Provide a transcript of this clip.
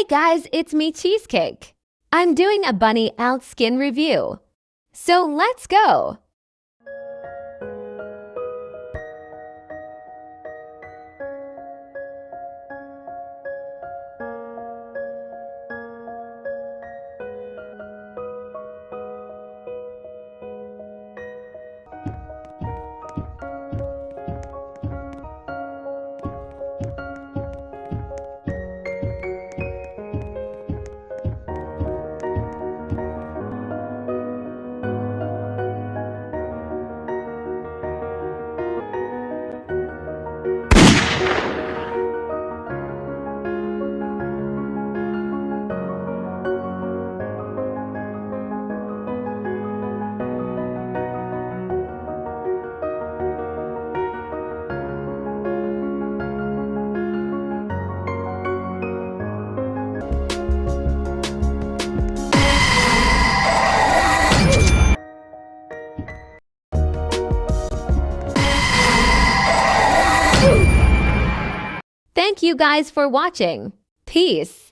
Hey guys, it's me, Cheesecake. I'm doing a bunny out skin review. So let's go! Thank you guys for watching. Peace.